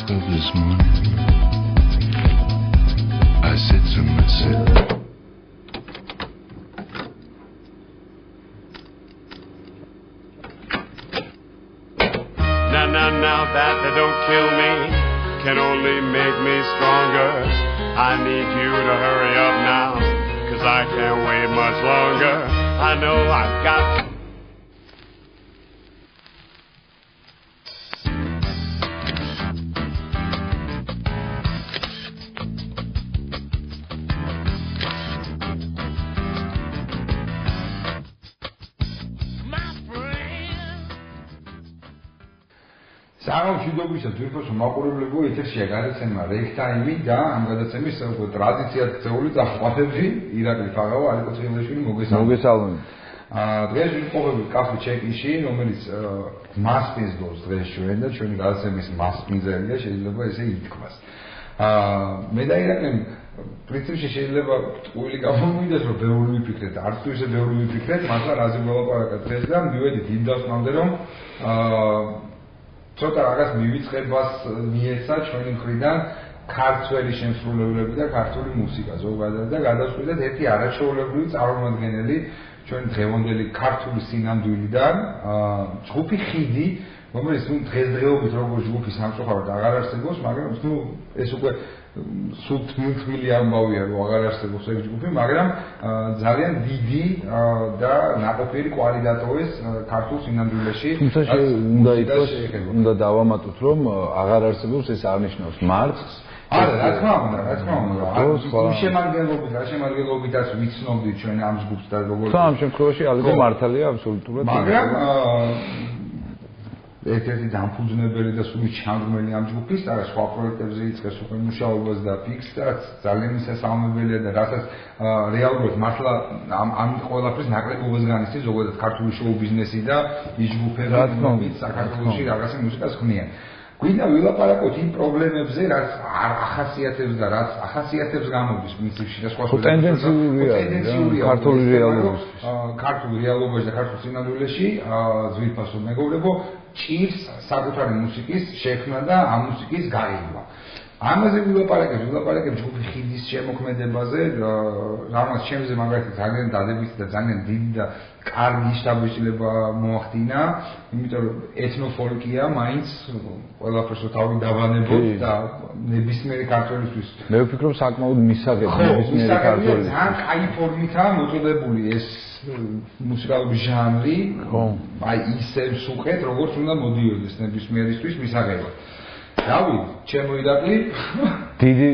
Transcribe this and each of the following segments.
woke up this morning, I said to myself, now that they don't kill me can only make me stronger. I need you to hurry up now, 'cause I can't wait much longer. I know I've got to. სამშვიდობისა ძვირფასო მაყურებლებო ეთერშია გადაცემა რეგტაიმი და ამ გადაცემის ტრადიციად ქცეული წახყვათებში ირაკლი ფაღავა, ალიკო ცხელაშვილი მოგესალმებით. დღეს ვიმყოფებით კაფე ჩეკიში, რომელიც მასპინს დოს დღეს ჩვენ და ჩვენი გადაცემის მასპინზელია, შეიძლება ესე ითქვას. მე და ირაკლი პრინციპში შეიძლება ტყუილი გამომივიდეს, რომ ბევრი ვიფიქრეთ, არც თუ ისე ბევრი ვიფიქრეთ, მაგრამ რაზე ველაპარაკეთ დღეს და მივედით იმ დასკვნამდე, რომ ცოტა რაღაც მივიწყებას მიეცა ჩვენი მხრიდან ქართველი შემსრულებლები და ქართული მუსიკა ზოგადად და გადავწყვიტეთ ერთი არაჩვეულებრივი წარმომადგენელი ჩვენი დღევანდელი ქართული სინამდვილიდან ჯგუფი ხიდი, რომელიც დღესდღეობით როგორც ჯგუფი სამწუხაროდ აღარ არსებობს, მაგრამ ეს უკვე სულ თბილი ამბავია, რომ აღარ არსებობს ეს ჯგუფი, მაგრამ ძალიან დიდი და ნაყოფიერი კვალი დატოვეს ქართულ სინამდვილეში. თუმცა უნდა დავამატოთ, რომ აღარ არსებობს ეს არნიშნავს მარცხს. არა, რა თქმა უნდა. შემადგენლობითაც ვიცნობდით ჩვენ ამ ჯგუფს და როგორც ამ შემთხვევაში ალიკო მართალია აბსოლუტურად. მაგრამ ერთ-ერთი დამფუძნებელი და სულ ჩანგრმელი ამ ჯგუფის და სხვა პროექტებზე იწყეს უკვე მუშაობას და ფიქსად ძალიან მისასალმებელია და რასაც რეალურად მართლა ამ ყველაფრის ნაკლებობას განიცდის ზოგადად ქართული შოუ ბიზნესი და ის ჯგუფები, რომლებიც საქართველოში რაღაცა მუსიკას ქმნიან. გვინდა ვილაპარაკოთ იმ პრობლემებზე, რაც არ ახასიათებს და რაც ახასიათებს გამოდის პრინციპში და სხვა ტენდენციურია ქართული რეალობისთვის. ქართული რეალობაში და ქართულ სინამდვილეში ძვირფასო მეგობრებო ჭირს საკუთარი მუსიკის შექმნა და ამ მუსიკის გაიგვა. ამაზე ვილაპარაკებ ჯგუფი ხიდის შემოქმედებაზე, რამაც ჩემზე მაგალითად ძალიან დადებითი და ძალიან დიდი და კარგი შთაბეჭდილება მოახდინა, იმიტომ რომ ეთნოფოლკია მაინც ყველაფერს თავი დავანებოთ და ნებისმიერი ქართველისთვის მე ვფიქრობ საკმაოდ მისაღები ნებისმიერი ქართველი. ძალიან კაი ფორმითაა მოწოდებული ეს მუსიკალური ჟანრი, აი ისე სუყეთ, როგორც უნდა მოდიოდეს ნებისმიერისთვის მისაღებად. რავი, ჩემო ირაკლი, დიდი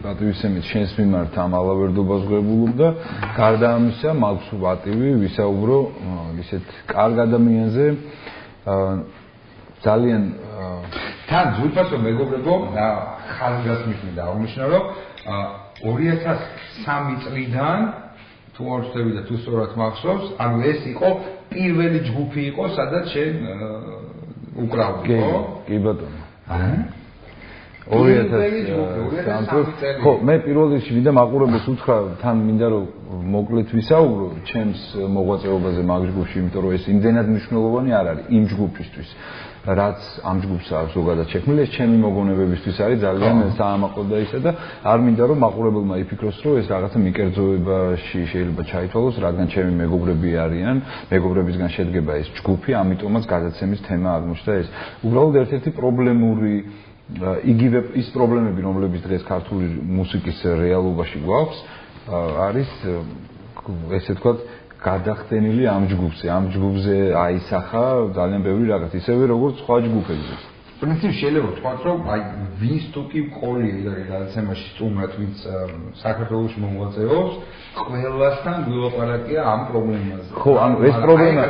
პატივისცემით შენს მიმართ ამ ალავერდობას ვღებულობ და გარდა ამისა მაქვს პატივი ვისაუბრო ისეთ კარგ ადამიანზე ძალიან თან ძვირფასო მეგობრებო ხალხს მინდა აღნიშნო, რომ 2003 წლიდან თუ არ ვცდები და თუ სწორად მახსოვს, ანუ ეს იყო პირველი ჯგუფი იყო, სადაც შენ უკრავდი, ხო? კი ბატონო. 2003 ხო, მე პირველ რიგში მინდა მაყურებელს უთხრა, თან მინდა რომ მოკლედ ვისაუბრო ჩემს მოღვაწეობაზე მაგ ჯგუფში, იმიტომ რომ ეს იმდენად მნიშვნელოვანი არ არის იმ ჯგუფისთვის, რაც ამ ჯგუფს აქვს ზოგადად შექმნილი, ეს ჩემი მოგონებებისთვის არის ძალიან საამაყო და ისა და არ მინდა რომ მაყურებელმა იფიქროს, რომ ეს რაღაცა მიკერძოებაში შეიძლება ჩაითვალოს, რადგან ჩემი მეგობრები არიან, მეგობრებისგან შედგება ეს ჯგუფი, ამიტომაც გადაცემის თემა აღმოჩნდა ეს. უბრალოდ ერთ-ერთი პრობლემური იგივე ის პრობლემები, რომლებიც დღეს ქართული მუსიკის რეალობაში გვაქვს, არის ესე ვთქვათ გადახდენილი ამ ჯგუფზე აისახა ძალიან ბევრი რაღაც, ისევე როგორც სხვა ჯგუფებზე. პრინციპში შეიძლება ვთქვათ, რომ აი ვინც თუ კი ყოლია გადაცემაში სტუმრად, ვინც საქართველოში მოღვაწეობს, ყველასთან ვილაპარაკია ამ პრობლემაზე. ხო, ანუ ეს პრობლემა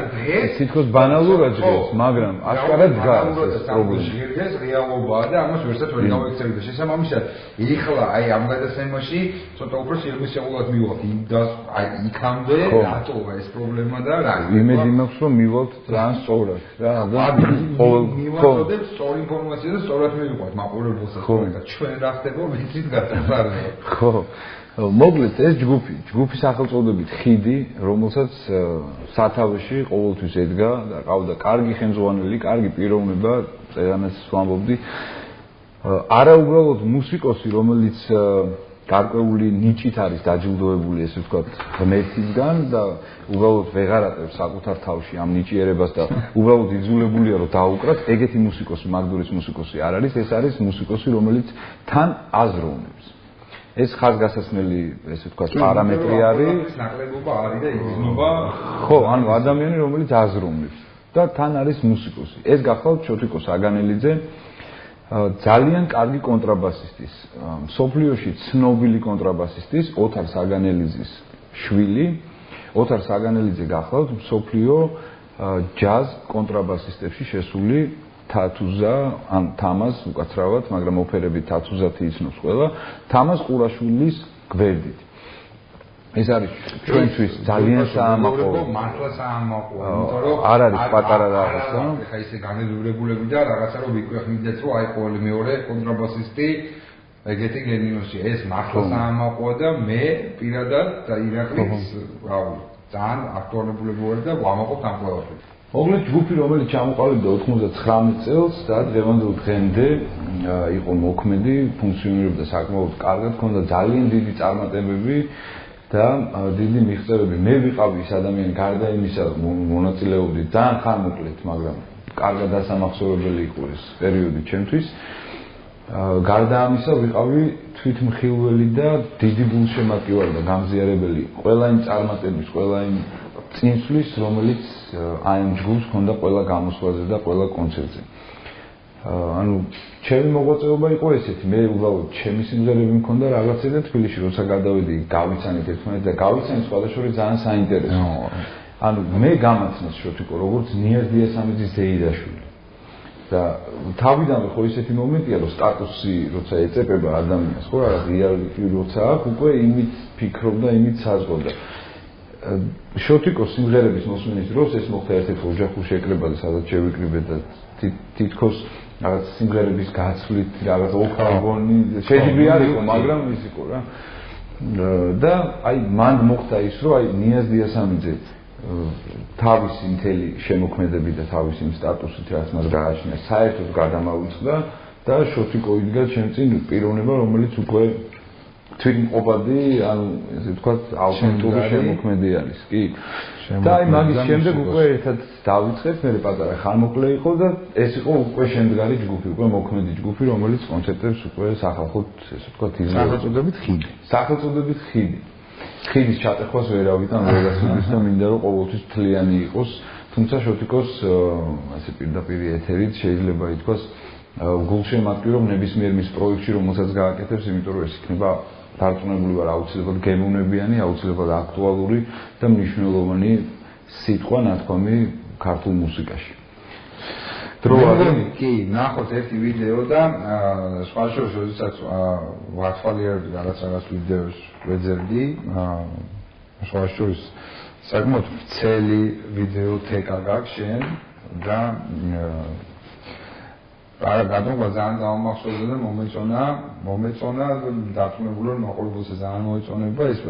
თითქოს ბანალურად ჟღერს, მაგრამ აშკარად დგას ეს პრობლემა. ეს რეალობაა და ამას ვერცად ვერ გავექცევი და შესაბამისად, ეხლა აი ამ გადაცემაში ცოტა უფრო სიღრმისეულად მივიღოთ იმ და აი იქამდე რატოა ეს პრობლემა და რა. იმედი მაქვს, რომ მივიღოთ ძალიან სწორად რა და მივაწოდებს ინფორმაცია და სწორად მივიყვათ მაყურებელსაც და ჩვენ რა ხდება ვიცით გადასარევად. ხო. მოკლედ ეს ჯგუფის სახელწოდებით ხიდი, რომელსაც სათავეში ყოველთვის ედგა და ყავდა კარგი ხელმძღვანელი, კარგი პიროვნება, წეგანაც ვამბობდი. არა უბრალოდ მუსიკოსი, რომელიც გარკვეული ნიჭით არის დაჯილდოებული, ესე ვთქვათ, ღმერთისგან და უბრალოდ ვეღარ ატევს საკუთარ თავში ამ ნიჭიერებას და უბრალოდ იძულებულია რომ დაუკრათ, ეგეთი მუსიკოსი, მაგდურის მუსიკოსი არ არის, ეს არის მუსიკოსი, რომელიც თან აზროვნებს. ეს ხაზგასაცნელი, ესე ვთქვათ, პარამეტრი არის. ნაკლებობა არის და იგრძნობა. ხო, ანუ ადამიანი, რომელიც აზროვნებს და თან არის მუსიკოსი. ეს გახლავთ შოთიკო საგანელიძე, ძალიან კარგი კონტრაბასისტის, მსოფლიოში ცნობილი კონტრაბასისტის, ოთარ საგანელიძის შვილი. ოთარ საგანელიძე გახლავთ მსოფლიო ჯაზ კონტრაბასისტებში შესული თათუზა, ან თამაზ უკაცრავად, მაგრამ ოფერებით თათუზათი იცნობს ყველა, თამაზ ყურაშვილის გვერდით. ეს არის ჩვენთვის ძალიან საამაყო. მართლა საამაყოა, იმიტომ რომ არ არის პატარა რაღაცა. ხა ისე განეძვრებულები და რაღაცა რომ ვიკვეხნიდეთ, რომ აი ყოველი მეორე კონტრაბასისტი ეგეთი გენიოსი. ეს მართლა საამაყოა და მე პირადად და ირაკლის, რავი, ძალიან აქტუალურები ვარ და ვამაყობ ამ ყველაფერს. მოკლედ ჯგუფი, რომელიც ჩამოყალიბდა 99 წელს და დღევანდელ დღემდე იყო მოქმედი, ფუნქციონირებდა საკმაოდ კარგად, ჰქონდა ძალიან დიდი წარმატებები და დიდი მიღწევები. მე ვიყავი ის ადამიანი, გარდა იმისა, მონაწილეობდი ძალიან ხანმოკლედ, მაგრამ კარგად დასამახსოვრებელი იყო ეს პერიოდი ჩემთვის. გარდა ამისა, ვიყავი თვითმხილველი და დიდი გულშემატკივარი და გამზიარებელი ყველა იმ წარმატების, ყველა იმ წინსვლის, რომელიც აი ამ ჯგუფს ჰქონდა ყველა გამოსვლაზე და ყველა კონცერტზე. ანუ ჩემი მოღვაწეობა იყო ესეთი, მე უბრალოდ ჩემი სიმღერები მქონდა რაღაცა და თბილისში როცა გადავედი, გავიცანით ერთმანეთს და გავიცანით სხვადასხვა ძალიან საინტერესო. ანუ მე გამაცნეს შოთიკო, როგორც ნიაზ დიასამიძის ზეიდაშვილი. და თავიდანვე ხო ისეთი მომენტია, რომ სტატუსი როცა ეწეპება ადამიანს, ხო რაღაც რეალიტი როცა აქვს, უკვე იმით ფიქრობ და იმით საზღვრავდა. შოთიკოს სიმღერების მოსმენის დროს ეს მოხდა ერთ-ერთ ოჯახურ შეკრებაზე, სადაც შევიკრიბე და თითქოს რაღაც სიმღერების გაცვლით, რაღაც ოქროგონი შეჯიბრი არ იყო, მაგრამ ის იყო რა. და აი მან მოხდა ის, რომ აი ნიაზ დიასამიძე თავისი მთელი შემოქმედები და თავისი სტატუსით რაც მას გააჩნია, საერთოდ გადამავიწყდა და შოთიკო იდგა ჩემ წინ პიროვნება, რომელიც უკვე თვითმყოფადი, ანუ ესე ვთქვათ, ავტენტური შემოქმედი არის, კი. და აი მაგის შემდეგ უკვე ერთად დავიწყეთ, მე პატარა ხანმოკლე იყო და ეს იყო უკვე შემდგარი ჯგუფი, უკვე მოქმედი ჯგუფი, რომელიც კონცერტებს უკვე სახალხოდ, ესე ვთქვათ, სახელწოდებით ხიდი. სახელწოდებით ხიდი. ხიდის ჩატეხვას ვერავიდან ვერასოდეს და მინდა რომ ყოველთვის თლიანი იყოს, თუმცა შოთიკოს ასე პირდაპირ ეთერით შეიძლება ითქვას გულშემატკივრი რომ ნებისმიერ მის პროექტში რომელსაც გააკეთებს, იმიტომ რომ ეს იქნება დარწმუნებული ვარ აუცილებლად გემოვნებიანი, აუცილებლად აქტუალური და მნიშვნელოვანი სიტყვა ნათქვამი ქართულ მუსიკაში. კი, ნახოთ ერთი ვიდეო და სხვა შორის როდესაც ვაცვალიერდი რაღაც ვიდეოს ვეძებდი, სხვა შორის საკმაოდ ვრცელი ვიდეოთეკა გაქვს შენ და გადმოგვდა ძალიან გამომახსოვდა და მომეწონა დათმობილი რომ მაყურებელს ძალიან მოეწონება ეს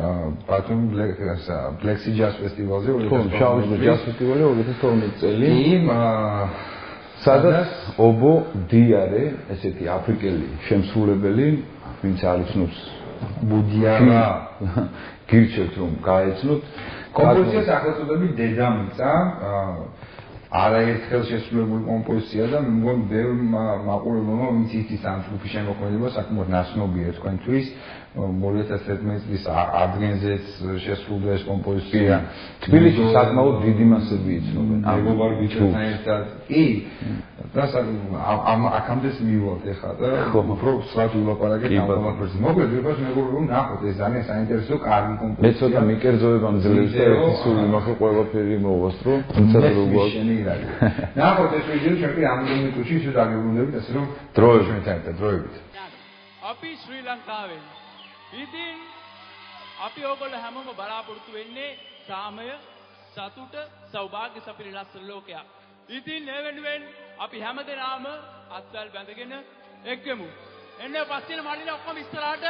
ბათუმ Black Jazz Festival-ზე 2012 Jazz Festival-ზე 2012 წელი. სადაც ობო დიარე, ესეთი აფრიკელი შემსრულებელი, ვინც არ იცნობს ბუდიარა, გირჩევთ რომ გაეცნოთ. კომპოზიციას სახელწოდებით დედამიწა, არაერთხელ შესრულებული კომპოზიცია და მე მგონი ბევრ მაყურებელმა ვინც იცის ამ ჯგუფის შემოქმედება საკმაოდ ნაცნობია თქვენთვის. 2011 წლის ადგენზეც შესრულდა ეს კომპოზიცია. თბილისში საკმაოდ დიდი მასები იცნობენ. მეგობარ ბიჭებთან ერთად. კი. და აქამდეც მივალთ ეხლა და უფრო სწრაფ ვილაპარაკეთ ამ ყველაფერზე. მოკლედ ვიყავს მეგობრებო, ნახოთ ეს ძალიან საინტერესო კარგი კომპოზიცია. მე ცოტა მიკერძოება მძლევს და ერთი სული მაქვს ყველაფერი მოვასწრო, თუმცა როგორ ნახოთ ეს ვიდეო ჩვენ კი რამდენიმე წუთში ისე დაგებრუნდებით, ასე რომ ჩვენთან ერთად დროებით. අපි ශ්‍රී ලංකාවෙන් ඉතින් අපි ඕගොල්ලෝ හැමෝම බලාපොරොත්තු වෙන්නේ සාමය, සතුට, සෞභාග්‍ය සපිරි ලස්සන ලෝකයක්. ඉතින් ඒ වෙනුවෙන් අපි හැමදෙනාම අත්වල බැඳගෙන එක්කමු. එන්න පස්සේ මල්ලිලා ඔක්කොම ඉස්සරහට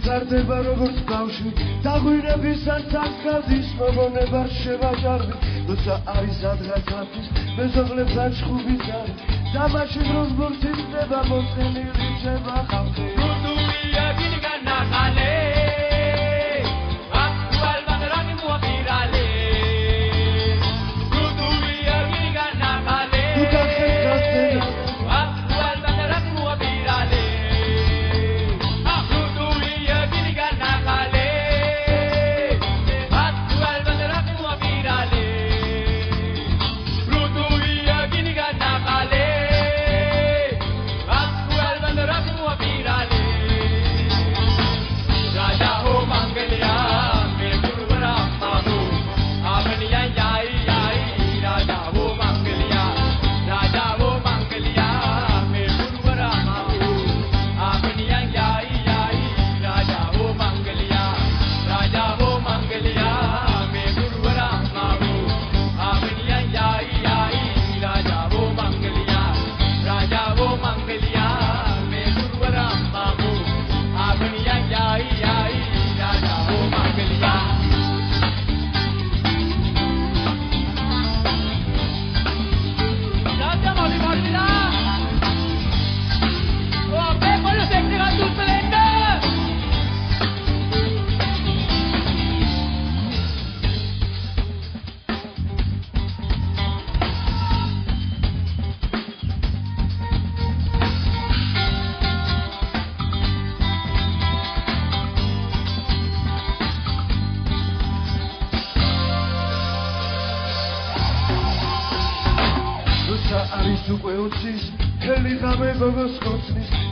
ვითარდება როგორც ბავშვი დაგვირების ან თასკაზის მოგონება შევაჭარბი როცა არის ადგაცათის მეზობლებს ან ჩხუბის არის დამაში დროს ბურთისდება მოწყენილი რჩება ხალხი რუდუია გინგანაღალე აკვალბადრანი მოაპირალე რუდუია გინგანაღალე უკახეთკაცდენა აკვალბადრანი მოაპირალე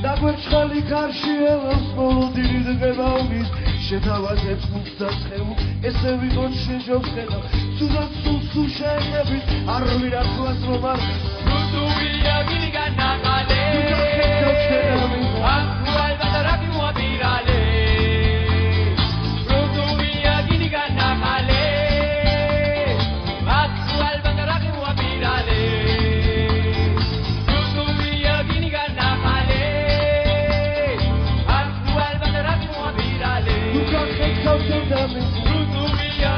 დაგვერჩხალი გარში ელოს მოლოდინი დგებაუნის შეთავაზებს მუხს და ცხეულს ესე ვიყოთ შეჯობს ხედავ სულაც სულ შეენებით არ ვირაცვლას რომ არ რუდუია გინგანაღალე აკვალბადრანი მოაპირალე რუდუია გინგანაღალე აკვალბადრანი მოაპირალე Rudubia,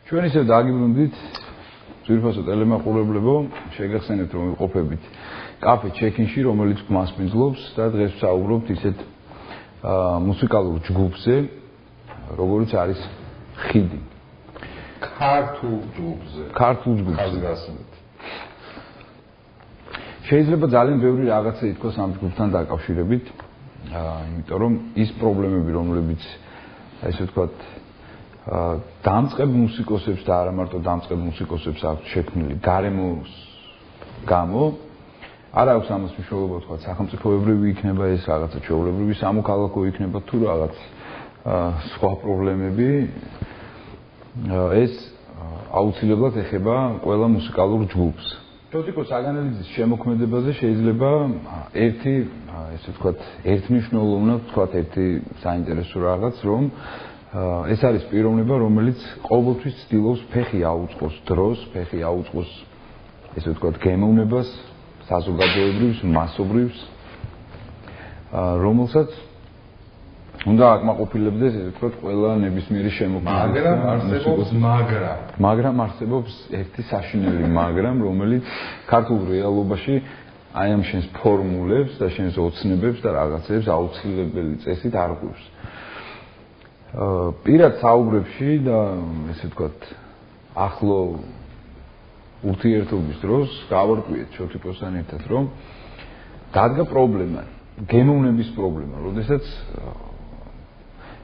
ჩვენ ისევ დაგიბრუნდით ძვირფასო ტელემაყურებლებო, შეგახსენებთ რომ ვიყოფებით კაფე ჩეკინში, რომელიც გვასპინძლობს და დღეს ვსაუბრობთ ისეთ მუსიკალურ ჯგუფზე, როგორიც არის ხიდი. ქართულ ჯგუფზე. შეიძლება ძალიან ბევრი რაღაცა ითქვას ამ ჯგუფთან დაკავშირებით. იმიტომ რომ ის პრობლემები, რომლებიც ესე ვთქვათ, დამწყებ მუსიკოსებს და არა მარტო დამწყებ მუსიკოსებს აქვს შექმნილი გარემოს გამო, არ აქვს ამას მნიშვნელობა, ვთქვათ, სახელმწიფოებრივი იქნება ეს რაღაცა, ჩვეულებრივი სამოქალაქო იქნება თუ რაღაც სხვა პრობლემები, ეს აუცილებლად ეხება ყველა მუსიკალურ ჯგუფს. თორემ საგანელიძის შემოქმედებაზე შეიძლება ერთი, ესე ვთქვათ, ერთმნიშვნელოვნად ვთქვათ, ერთი საინტერესო რაღაც, რომ ეს არის პიროვნება, რომელიც ყოველთვის ცდილობს ფეხი აუწყოს დროს, ფეხი აუწყოს, ესე ვთქვათ, გემოვნებას, საზოგადოებრივს, მასობრივს, რომელსაც უნდა აკმაყოფილებდეს, ესე ვთქვათ, ყველა ნებისმიერი შემოქმედება. მაგრამ არსებობს ერთი საშინელი მაგრამ, რომელიც ქართულ რეალობაში აი ამ შენს ფორმულებს და შენს ოცნებებს და რაღაცებს აუცილებელი წესით არ ყვევს. პირად საუბრებში და ესე ვთქვათ, ახლო ურთიერთობის დროს გავარკვიეთ შოთიპოსთან ერთად, რომ დადგა პრობლემა, გემოვნების პრობლემა, როდესაც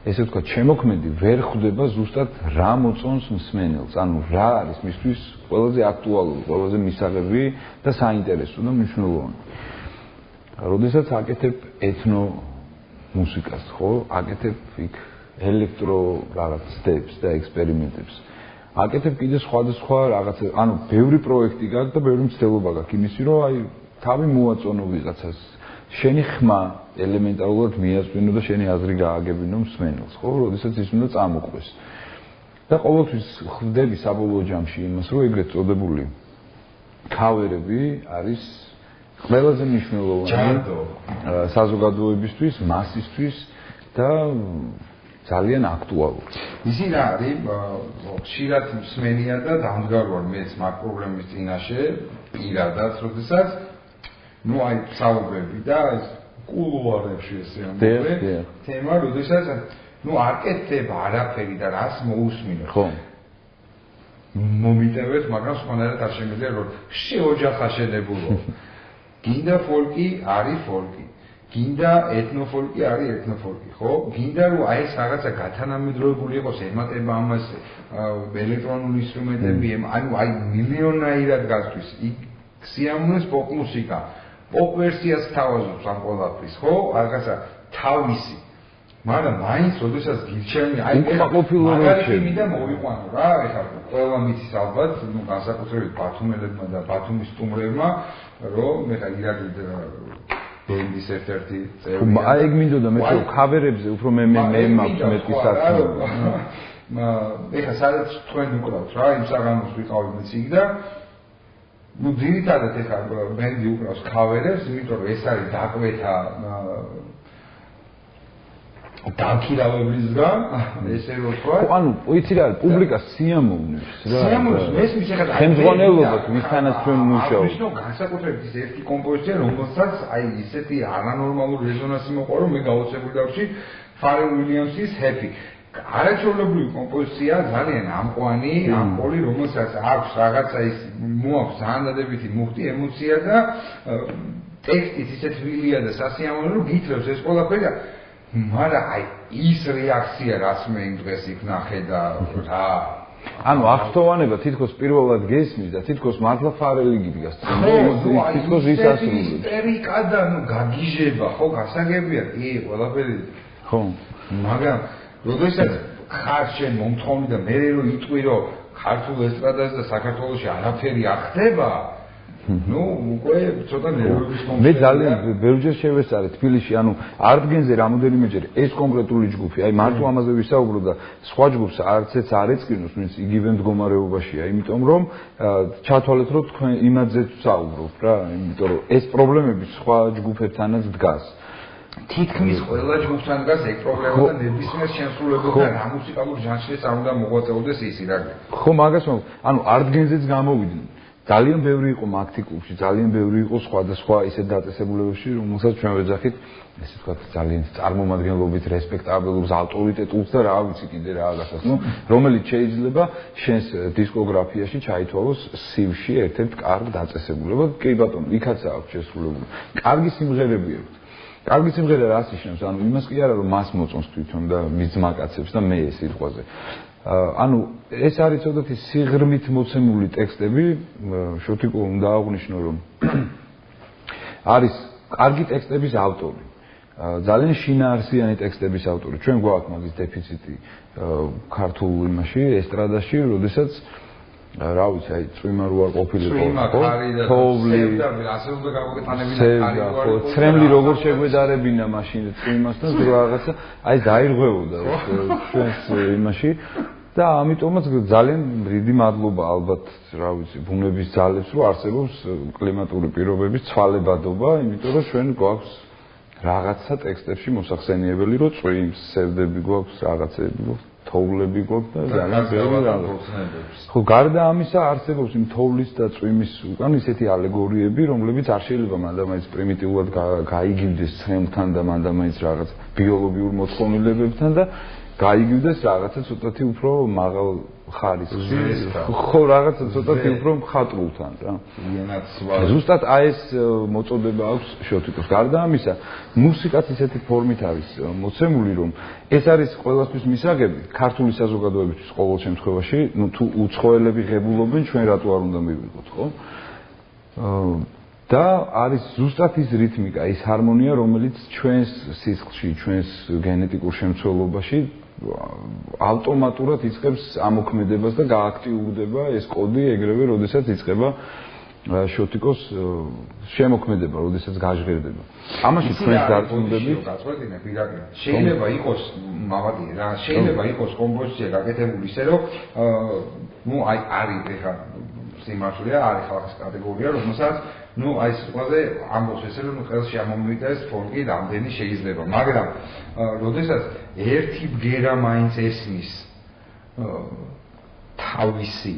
ესე ვთქვათ, შემოქმედი ვერ ხვდება ზუსტად რა მოწონს მსმენელს, ანუ რა არის მისთვის ყველაზე აქტუალური, ყველაზე მისაღები და საინტერესო და მნიშვნელოვანი. როდესაც აკეთებ ეთნო მუსიკას, ხო, აკეთებ იქ ელექტრო რაღაც სტეპს და ექსპერიმენტებს. აკეთებ კიდე სხვადასხვა რაღაცა, ანუ ბევრი პროექტი გაქვს და ბევრი მცდელობა გაქვს იმისი, რომ აი თავი მოაწონო ვიღაცას. შენი ხმა ელემენტარულად მიაწვინო და შენი აზრი გააგებინო მსმენელს, ხო, როდესაც ის უნდა წამოყვეს. და ყოველთვის ხვდები საბოლოო ჯამში იმას, რომ ეგრეთ წოდებული ქავერები არის ყველაზე მნიშვნელოვანი საზოგადოებისთვის, მასისთვის და ძალიან აქტუალური. ისი რა არის, ხშირად მსმენია და დამდგარ მეც მაგ პრობლემის წინაშე პირადად, როდესაც ну აი საუბრები და ეს კულუარებში ესე ამბობენ თემა, როდესაც ну აკეთებ არაფერი და რას მოусმინე. ხო. მომიტევეთ, მაგრამ სხვანაირად არ შემიძლია რომ შეოჯახა შენებულო. გინდა ფოლკი არის ფოლკი. გინდა ეთნოფოლკი არის ეთნოფოლკი, ხო? გინდა რომ აი ეს რაღაცა გათანამედროვებული იყოს, ემატება ამას ელექტრონული ინსტრუმენტები, ანუ აი მილიონაირად გასთვის. სიამოვნეს პოპ მუსიკა. პოპ ვერსიას თავაზობს ამ ყველაფრის, ხო? რაღაცა თავისი. მაგრამ მაინც როდესაც გირჩევენ, აი უკმაყოფილებაში მინდა მოვიყვანო რა, ეხლა ყველა მიცის ალბათ, ну განსაკუთრებით ბათუმელებმა და ბათუმის სტუმრებმა, რომ ეხლა ირაკლი ბენდის ერთ-ერთი წევრი. აი ეგ მინდოდა მე რომ ქავერებზე უფრო მე მაქვს მეტი საქმე. ეხლა სადაც თქვენ უკრავთ რა, იმ საღამოს ვიყავით იქ და ну ძირითადად ეხლა ბენდი უკრავს ქავერებს, იმიტომ რომ ეს არის დაკვეთა დაქირავებლისგან, ესე რომ ვთქვა. ანუ ვიცი რა, პუბლიკას სიამოვნებს რა. სიამოვნებს, მესმის ეხლა ხელმძღვანელობას ვისთანაც ჩვენ მუშაობთ. ის რომ განსაკუთრებით ის ერთი კომპოზიცია, რომელსაც აი ისეთი არანორმალური რეზონანსი მოყვა, რომ მე გაოცებული დავჭი ფარელ უილიამსის Happy. არაჩვეულებრივი კომპოზიცია, ძალიან ამყვანი, ამპოლი, რომელსაც აქვს რაღაცა ის მოაქვს ზანადებითი მუხტი ემოცია და ტექსტიც ისეთ ვილია და სასიამოვნო, რომ გითხრებს ეს ყველაფერი. მაგრამ აი ის რეაქცია, რაც მე იმ დღეს იქ ნახე და რა ანუ აღსტოვანება თითქოს პირველად გესმის და თითქოს მართლა ფარელი გიდგას. თითქოს ის ასრულებს. ისტერიკა და ნუ გაგიჟება, ხო, გასაგებია, კი, ყველაფერი. ხო. მაგრამ როდესაც ხარ შენ მომთხოვნი და მე რო იტყვი რომ ქართულ ესტრადაზე და საქართველოში არაფერი არ ხდება, ну, უკვე ცოტა ნერვების მომწევია. მე ძალიან ბევრჯერ შევესწარი თბილისში, ანუ არტგენზე რამოდენიმეჯერ ეს კონკრეტული ჯგუფი, აი მარტო ამაზე ვისაუბრო და სხვა ჯგუფს არცეც არ ეწკინოს, ვინც იგივე მდგომარეობაშია, იმიტომ რომ ჩათვალეთ რომ თქვენ იმადზეც ვსაუბრობთ რა, იმიტომ რომ ეს პრობლემები სხვა ჯგუფებთანაც დგას. თითქმის ყველა ჯგუფთან დგას ეგ პრობლემა და ნებისმიერ შემსრულებელთან რა მუსიკალურ ჟანრშიც არ უნდა მოღვაწეობდეს ის ირაკლი. ხო, მაგას ვამბობ, ანუ არტგენზეც გამოვიდნენ. ძალიან ბევრი იყო მაგთი კლუბში, ძალიან ბევრი იყო სხვადასხვა ისეთ დაწესებულებებში, რომელსაც ჩვენ ვეძახით, ესე ვთქვათ, ძალიან წარმომადგენლობით რესპექტაბელურს, ავტორიტეტულს და რა ვიცი კიდე რაღაცას, რომელიც შეიძლება შენს დისკოგრაფიაში ჩაითვალოს CV-ში ერთ-ერთ კარგ დაწესებულებად. კი ბატონო, იქაც აქვს შესრულებული. კარგი სიმღერები აქვს. კარგი სიმღერა რას ნიშნავს? ანუ იმას კი არა რომ მას მოწონს თვითონ და მის ძმაკაცებს და მე ეს სიტყვაზე. ანუ ეს არის ცოტათი სიღრმით მოცემული ტექსტები, შოთიკო უნდა აღვნიშნო რომ არის კარგი ტექსტების ავტორი. ძალიან შინაარსიანი ტექსტების ავტორი. ჩვენ გვაქვს მაგის დეფიციტი ქართულ იმაში, ესტრადაში, როდესაც რა ვიცი, აი წვიმა რო არ ყოფილიყო, თოვლი, ასე უნდა გავაკეთებინა, ხო, ცრემლი როგორ შეგვედარებინა მაშინ წვიმასთან, რაღაცა, აი დაირღვევოდა ჩვენს იმაში და ამიტომაც ძალიან დიდი მადლობა ალბათ, რა ვიცი, ბუნების ძალებს, რომ არსებობს კლიმატური პირობების ცვალებადობა, იმიტომ რომ ჩვენ გვაქვს რაღაცა ტექსტებში მოსახსენიებელი, რომ წვიმს, სევდები გვაქვს, რაღაცები გვაქვს. თოვლები გვაქვს და ძალიან ბევრი რაღაცა. ხო, გარდა ამისა არსებობს იმ თოვლის და წვიმის უკან ისეთი ალეგორიები, რომლებიც არ შეიძლება მანდამაინც პრიმიტიულად გაიგივდეს ცრემლთან და მანდამაინც რაღაც ბიოლოგიურ მოთხოვნილებებთან და გაიგივდეს რაღაცა ცოტათი უფრო მაღალ ხარისხში. ხო, რაღაცა ცოტათი უფრო მხატვრულთან რა. ზუსტად აი ეს მოწოდება აქვს შოთიკოს. გარდა ამისა, მუსიკაც ისეთი ფორმით არის მოცემული, რომ ეს არის ყველასთვის მისაღები, ქართული საზოგადოებისთვის ყოველ შემთხვევაში, ну თუ უცხოელები ღებულობენ, ჩვენ რატო არ უნდა მივიღოთ, ხო? და არის ზუსტად ის რითმიკა, ის ჰარმონია, რომელიც ჩვენს სისხლში, ჩვენს გენეტიკურ შემცველობაში ავტომატურად იწყებს ამოქმედებას და გააქტიურდება ეს კოდი ეგრევე, როდესაც იწყება შოთიკოს შემოქმედება, როდესაც გაჟღერდება. ამაში ჩვენს დარწმუნდებით, შეიძლება იყოს მავადი რა, შეიძლება იყოს კომპოზიცია გაკეთებული ისე, რომ ну აი არის ეხა სიმართლეა, არის ხალხის კატეგორია, რომელსაც ну აი სიტყვაზე ამბობს ესე რომ ხელში ამომივიდა ეს ფოლკი რამდენი შეიძლება, მაგრამ როდესაც ერთი ბგერა მაინც ესმის თავისი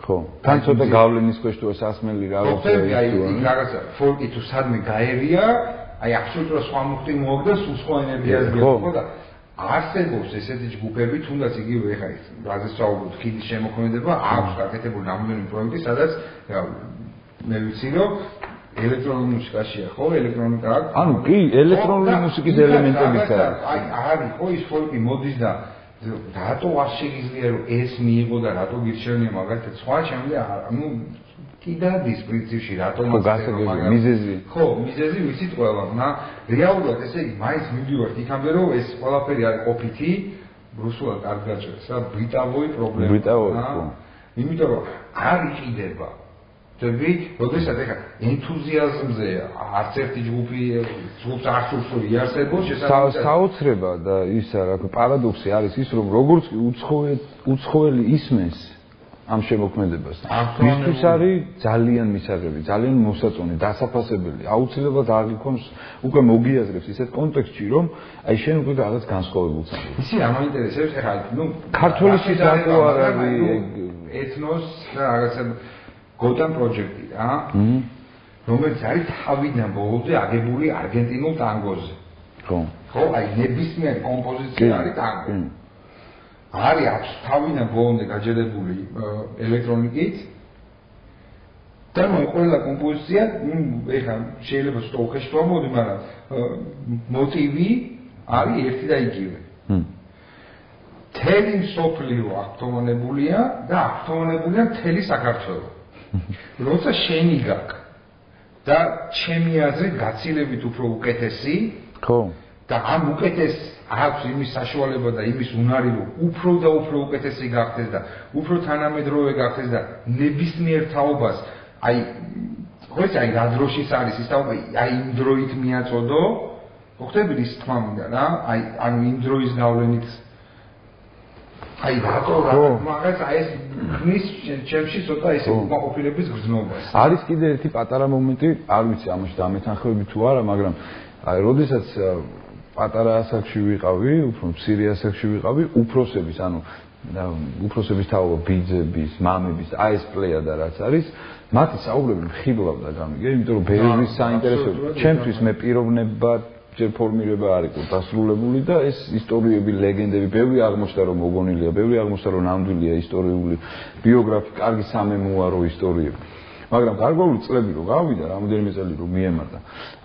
ხო, თან ცოტა გავლენის ქვეშ თუ ეს ასმელი რაღაცა ის რაღაცა ფოლკი თუ სადმე გაერია, აი აბსოლუტურად სხვა მუხტი მოაგდა, სულ სხვა ენერგიას გეყო და არსებობს ესეთი ჯგუფები, თუნდაც იგივე ეხა ის რაზეც ვაუბრობთ, ხიდის შემოქმედება, აქვს გაკეთებული რამდენი პროექტი, სადაც მე ვიცი რომ ელექტრონული მუსიკაშია, ხო, ელექტრონიკა აქვს. ანუ კი, ელექტრონული მუსიკის ელემენტებიც არის. აი, არის ხო ის ფოლკი მოდის და რატო არ შეიძლება რომ ეს მიიღო და რატო გირჩევნია მაგალითად სხვა ჩემზე, ну კი დადის პრინციპში რატომ მიზეზი. ხო, მიზეზი ვიცით ყველამ, რეალურად ესე იგი მაინც მივდივართ იქამდე რომ ეს ყველაფერი არის ყოფითი, რუსულად არ გაჭერს რა, ბრიტავოი პრობლემა. ბრიტავოი, ხო. იმიტომ რომ არ იყიდება როდესაც ეხა ენთუზიაზმზე არც ერთი ჯგუფს არ სურს რომ იარსებოს შესაძლოა საოცრება და ის რა პარადოქსი არის ის რომ როგორც უცხოელი ისმენს ამ შემოქმედებას მისთვის არის ძალიან მისაღები, ძალიან მოსაწონი, დასაფასებელი, აუცილებლად აღიქონს უკვე მოგიაზრებს ისეთ კონტექსტში რომ აი შენ უკვე რაღაც განსხვავებულს ამბობ. ისი რა მაინტერესებს ეხა ნუ ქართველში საკო არ არის ეთნოს და რაღაცა გოტან პროჯექტი რა, რომელიც არის თავიდან ბოლომდე აგებული არგენტინულ ტანგოზე. ხო. ხო, აი ნებისმიერი კომპოზიცია არის ტანგო. არის თავიდან ბოლომდე გაჯერებული ელექტრონიკით. და ნუ ყველა კომპოზიცია, ეხლა შეიძლება სტოუხეში ვამბობდი, მაგრამ მოტივი არის ერთი და იგივე. მთელი მსოფლიო აქტონებულია და აქტონებულია მთელი საქართველო. როცა შენი გაქვს და ჩემი აზრით გაცილებით უფრო უკეთესი, ხო, და ამ უკეთეს აქვს იმის საშუალება და იმის უნარი, რომ უფრო და უფრო უკეთესი გახდეს და უფრო თანამედროვე გახდეს და ნებისმიერ თაობას, აი, ხო ეს აი რა დროშის არის ის თაობა, აი იმ დროით მიაწოდო, ხოხდები ის თქმა მინდა რა, აი ანუ იმ დროის გავლენით აი რატო მაგას აი ეს ხნის ჩემში ცოტა ესე უკმაყოფილების გრძნობას. არის კიდე ერთი პატარა მომენტი, არ ვიცი ამაში დამეთანხმები თუ არა, მაგრამ აი როდესაც პატარა ასაკში ვიყავი, უფრო მცირე ასაკში ვიყავი, უფროსების, ანუ უფროსების თაობა ბიძების, მამების, აი ეს პლეიადა რაც არის, მათი საუბრები მხიბლავდა გამიგე, იმიტომ რომ ბევრი საინტერესო, ჩემთვის მე პიროვნება ჯერ ფორმირება არ იყო დასრულებული და ეს ისტორიები, ლეგენდები, ბევრი აღმოჩნდა რომ მოგონილია, ბევრი აღმოჩნდა რომ ნამდვილია ისტორიული, ბიოგრაფი, კარგი სამემუარო ისტორიები. მაგრამ გარკვეული წლები რო გავიდა, რამოდენიმე წელი რო მიემართა.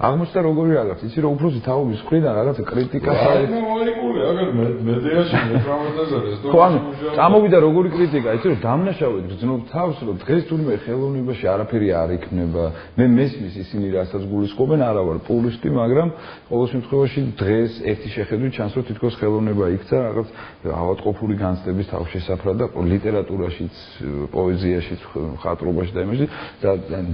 აღმოჩნდა როგორი რაღაც, იცი რომ უფროსი თაობის მხრიდან რაღაცა კრიტიკას არის. მოიგული, აგერ მედიაში მეტრამოდაზარეს. ხო, ანუ წამოვიდა როგორი კრიტიკა, იცი რომ დამნაშავედ გრძნობ თავს, რომ დღეს თურმე ხელოვნებაში არაფერი არ იქნება. მე მესმის ისინი რასაც გულისხმობენ, არა ვარ პურისტი, მაგრამ ყოველ შემთხვევაში დღეს ერთი შეხედვით ჩანს, რომ თითქოს ხელოვნება იქცა რაღაც ავადმყოფური განცდების თავშესაფრად და ლიტერატურაშიც, პოეზიაშიც, მხატვრობაში და იმაში და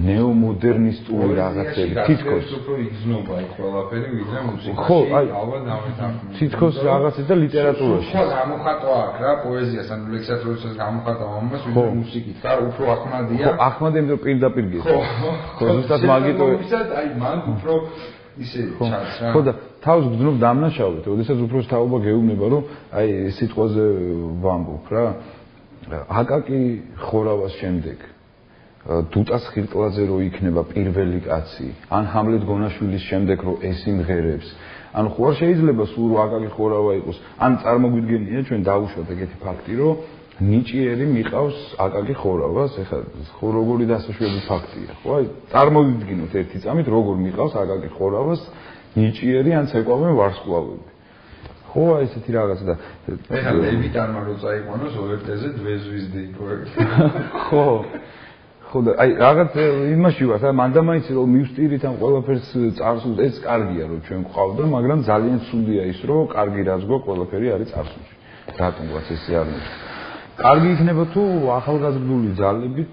ნეომოდერნისტული რაღაცები თითქოს უფრო იგზნობა იქ ყველაფერი, ვიდრე მუსიკაში. ხო, აი, ალბათ ამეთანხმებით. თითქოს რაღაცა და ლიტერატურაში. ხო, გამოხატვა აქვს რა, პოეზიას, ანუ ლექსიას როდესაც გამოხატვა ამას, ვიდრე მუსიკით. და უფრო ახმადია. ხო, ახმადია, იმიტომ რომ პირდაპირ გიხო. ხო, ზუსტად მაგიტო. აი, მან უფრო ისე ჩანს რა. ხო და თავს გძნობ დამნაშავედ, როდესაც უფროს თაობა გეუბნება, რომ აი სიტყვაზე ვამბობ რა. აკაკი ხორავას შემდეგ დუტას ხირტლაძე რო იქნება პირველი კაცი, ან ჰამლეთ გონაშვილის შემდეგ რო ეს იმღერებს. ანუ ხო არ შეიძლება სულ რო აკაკი ხორავა იყოს, ან წარმოგვიდგენია ჩვენ დავუშვათ ეგეთი ფაქტი, რომ ნიჭიერი მიყავს აკაკი ხორავას, ეხლა ხო როგორი დასაშვები ფაქტია, ხო? აი წარმოვიდგინოთ ერთი წამით როგორ მიყავს აკაკი ხორავას ნიჭიერი ან ცეკვავენ ვარსკვლავები. ხო, აი ესეთი რაღაცა და ეხლა ლევიტანმა რო წაიყვანოს ORT-ზე დვეზვის დი პროექტი. ხო. ხო და აი რაღაც იმაში ვარ, მან და მაინც რომ მივსტირით ამ ყველაფერს წარსულს, ეს კარგია რომ ჩვენ გვყავდა, მაგრამ ძალიან ცუდია ის რომ კარგი რაც გვაქვს ყველაფერი არის წარსულში. რატომღაც ესე არ ნიშნავს. კარგი იქნება თუ ახალგაზრდული ძალებით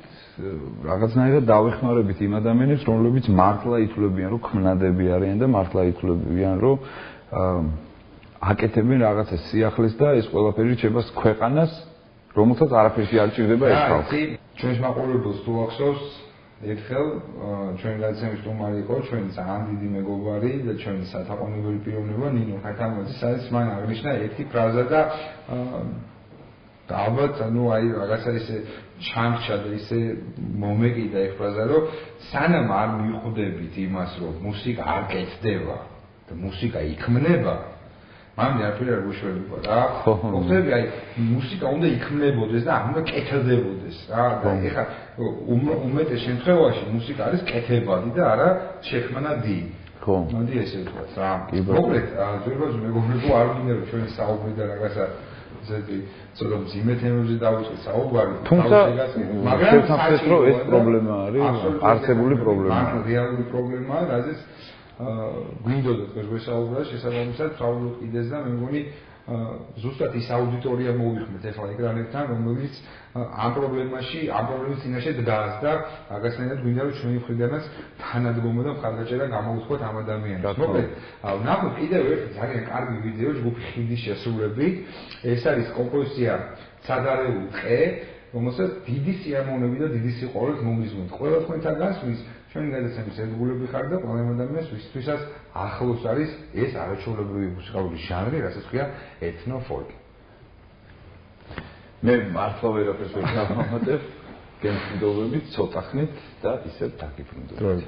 რაღაცნაირად დავეხმარებით იმ ადამიანებს, რომლებიც მართლა ითვლებიან, რომ ქმნადები არიან და მართლა ითვლებიან, რომ აკეთებენ რაღაცა სიახლეს და ეს ყველაფერი რჩება ქვეყანას, რომელსაც არაფერში არ ჭირდება ეს ხალხი. ჩვენს მაყურებელს თუ ახსოვს, ერთხელ ჩვენ გადაცემის სტუმარი იყო ჩვენი ძალიან დიდი მეგობარი და ჩვენი სათაყვანებელი პიროვნება ნინო ხათამაძე, სადაც მან აღნიშნა ერთი ფრაზა და ალბათ ანუ აი რაღაცა ისე ჩამრჩა და ისე მომეკიდა ეს ფრაზა, რომ სანამ არ მიხვდებით იმას, რომ მუსიკა არ კეთდება და მუსიკა იქმნება, მამდე არაფერი არ გუშვებია რა. ხოხები აი მუსიკა უნდა იქმნებოდეს და არ უნდა კეთდებოდეს რა. და ეხლა უმეტეს შემთხვევაში მუსიკა არის კეთებადი და არა შექმნადი. ხო. მოდი ესე ვთქვათ რა. მოკლედ ზოგადად მეგობრებო არ გინდა რომ ჩვენი საუბრი და რაღაცა ზეთი ცოტა მძიმე თემებზე დავიწყოთ საუბარი. თუმცა შევთანხმდეთ რომ ეს პრობლემა არის, არსებული პრობლემაა. რეალური პრობლემაა, რაზეც გვინდოდა გვესაუბრა შესაბამისად თავად კიდეს და მე მგონი ზუსტად ის აუდიტორია მოვიხმეთ ახლა ეკრანებთან, რომელიც ამ პრობლემაში, ამ პრობლემის წინაშე დგას და რაღაცნაირად გვინდა რომ ჩვენი მხრიდანაც თანადგომა და მხარდაჭერა გამოვთქვათ ამ ადამიანებს. მოკლედ, ნახოთ კიდევ ერთი ძალიან კარგი ვიდეო ჯგუფი ხიდის შესრულებით. ეს არის კომპოზიცია „ცადარეული ტყე“, რომელსაც დიდი სიამოვნები და დიდი სიყვარული მომიზმოთ. ყველა თქვენთან გასვლის ჩვენი გადაცემის ერთგულები ხარ და ყველა ადამიანს ვისთვისაც ახლოს არის ეს არაჩვეულებრივი მუსიკალური ჟანრი, რასაც ქვია ეთნო-ფოლკი. მე მართლა ვერაფერს ვერ გავამატებ, გემშვიდობებით, ცოტა ხნით და ისევ დაგიბრუნდებით.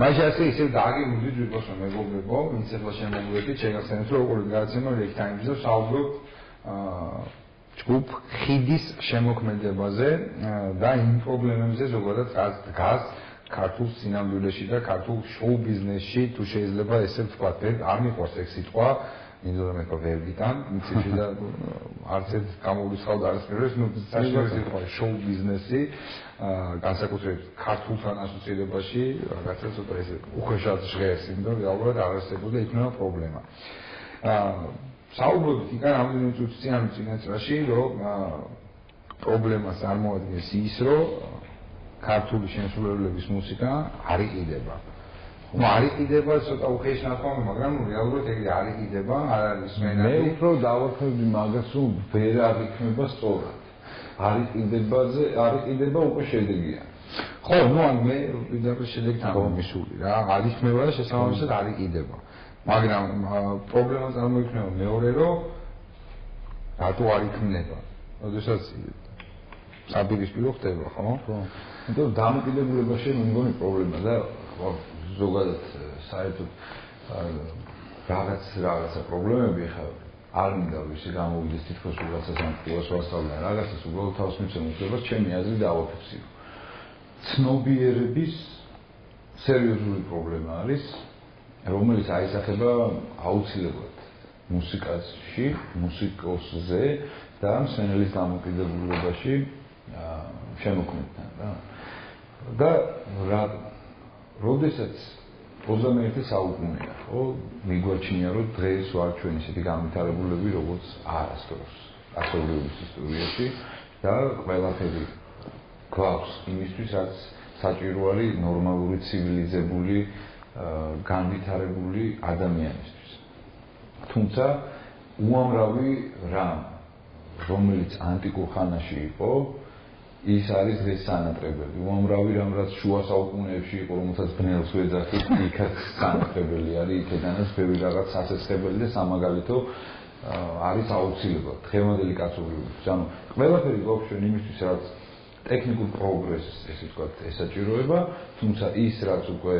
მაშინ ასე ისევ დააგებუდით ვიყოს რომ მეგობრებო, ვინც ახლა შემოგვიდეთ, შეგახსენეთ რომ როგორი გადაცემა ლექტაიმზე და საუბრობ ჯგუფ ხიდის შემოქმედებაზე და იმ პრობლემებზე ზოგადად რაც დგას ქართულ სინამდვილეში და ქართულ შოუ ბიზნესში, თუ შეიძლება ესე ვთქვათ, არ მიყვარს ეს სიტყვა, ინდონეზია მე ვერ გიტან, მიცეში და არც ერთ გამოგვისხავ და არის პირველი, ნუ საშუალო სიტყვა შოუ ბიზნესი, განსაკუთრებით ქართულთან ასოცირებაში, რაღაცა ცოტა ესე უხეშად ჟღერს, იმიტომ რომ რეალურად არ არსებობდა იქნება პრობლემა. საუბრობთ იქ რამდენიმე წუთი წინასწარში, რომ პრობლემას წარმოადგენს ის, რომ ქართული შემსრულებლების მუსიკა არ იყიდება. ну არ იყიდება ცოტა უხეში ნათქვამი, მაგრამ რეალურად ეგრე არ იყიდება, არ არის მენადი. მე უფრო დავარქვევდი მაგას, რომ ვერ არ იქნება სწორად. არ იყიდება უკვე შედეგია. ხო, ну ან მე ვიდრე შედეგთან მისული რა, არ იქნება და შესაბამისად არ იყიდება. მაგრამ პრობლემა წარმოიქმნება მეორე, რომ რატო არ იქნება? როდესაც საპირისპირო ხდება, ხო? ხო. იმიტომ რომ დამოკიდებულებაში მე მგონი პრობლემა და ზოგადად საერთოდ რაღაცა პრობლემები ხარ არ მინდა რომ ისე გამოვიდეს თითქოს რაღაცას ამ ყოველს ვასწავლე რაღაცას უბრალოდ თავს მიცემ უწევას ჩემი აზრი დავაფიქსირო. ცნობიერების სერიოზული პრობლემა არის რომელიც აისახება აუცილებლად მუსიკაში, მუსიკოსზე და მსმენელის დამოკიდებულებაში შემოქმედთან და როდესაც 21 საუკუნეა, ხო, მიგვაჩნია რომ დღეს ვარ ჩვენ ისეთი განვითარებულები როგორც არასდროს ასეულების ისტორიაში და ყველაფერი გვაქვს იმისთვის რაც საჭირო არის ნორმალური ცივილიზებული განვითარებული ადამიანისთვის. თუმცა უამრავი რამ რომელიც ანტიკურ ხანაში იყო ის არის დღეს სანატრებელი. უამრავი რამ რაც შუა საუკუნეებში იყო, რომელსაც ბნელს ვეძახით, იქაც სანატრებელი არის, იქედანაც ბევრი რაღაც სასესხებელი და სამაგალითო არის აუცილებლად დღევანდელი კაცობრიობის. ანუ ყველაფერი გვაქვს ჩვენ იმისთვის, რაც ტექნიკურ პროგრესს, ესე ვთქვათ, ესაჭიროება, თუმცა ის რაც უკვე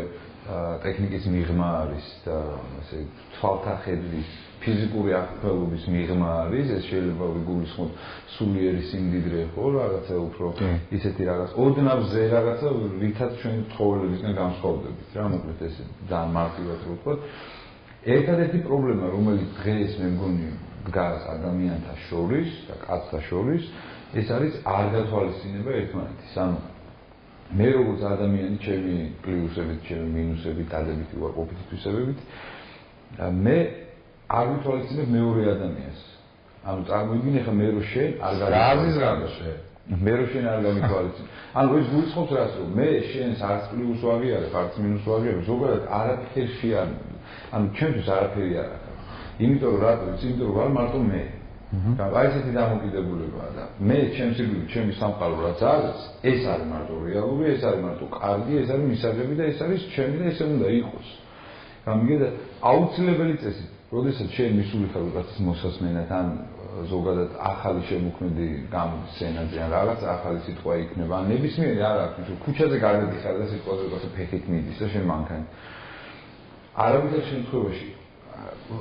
ტექნიკის მიღმა არის და ასე თვალთა ხედვის ფიზიკური აღქმელობის მიღმა არის, ეს შეიძლება ვიგულისხმოთ სულიერი სიმდიდრე ხო, რაღაცა უფრო ისეთი რაღაც ოდნავზე რაღაცა, რითაც ჩვენ ცხოველებისგან განსხვავდებით რა, მოკლედ ეს ძალიან მარტივად რო ვთქვათ. ერთადერთი პრობლემა, რომელიც დღეს მე მგონი დგას ადამიანთა შორის და კაცთა შორის, ეს არის არ გათვალისწინება ერთმანეთის. ანუ მე როგორც ადამიანი, ჩემი პლუსებით, ჩემი მინუსებით, დადებითი უარყოფითი თვისებებით, მე არ ვითვალისწინებ მეორე ადამიანს. ანუ წარმოიდგინე ხა მე რო შენ არ გავიცვალისწინებ. მე რო შენ არ გამითვალისწინებ. ანუ ეს გულისხმობს რას, რომ მე შენს არც პლუს ვაღიარებ, არც მინუს ვაღიარებ, ზოგადად არაფერში არ. ანუ ჩვენთვის არაფერი არ აქვს. იმიტომ რომ რატო? იმიტომ რომ ვარ მარტო მე. აი ესეთი დამოკიდებულებაა და მე ჩემს ირგვლივ ჩემი სამყარო რაც არის, ეს არის მარტო რეალური, ეს არის მარტო კარგი, ეს არის მისაღები და ეს არის ჩემი და ესე უნდა იყოს. გამიგე აუცილებელი წესი, როდესაც შენ მისული ხარ ვიღაცის მოსასმენად ან ზოგადად ახალი შემოქმედი გამოდის სცენაზე ან რაღაც ახალი სიტყვა იქნება, ან ნებისმიერი არ აქვს, რომ ქუჩაზე გადაგიხარ და სიტყვაზე ვიღაცა ფეხით მიდის და შენ მანქანით. არავითარ შემთხვევაში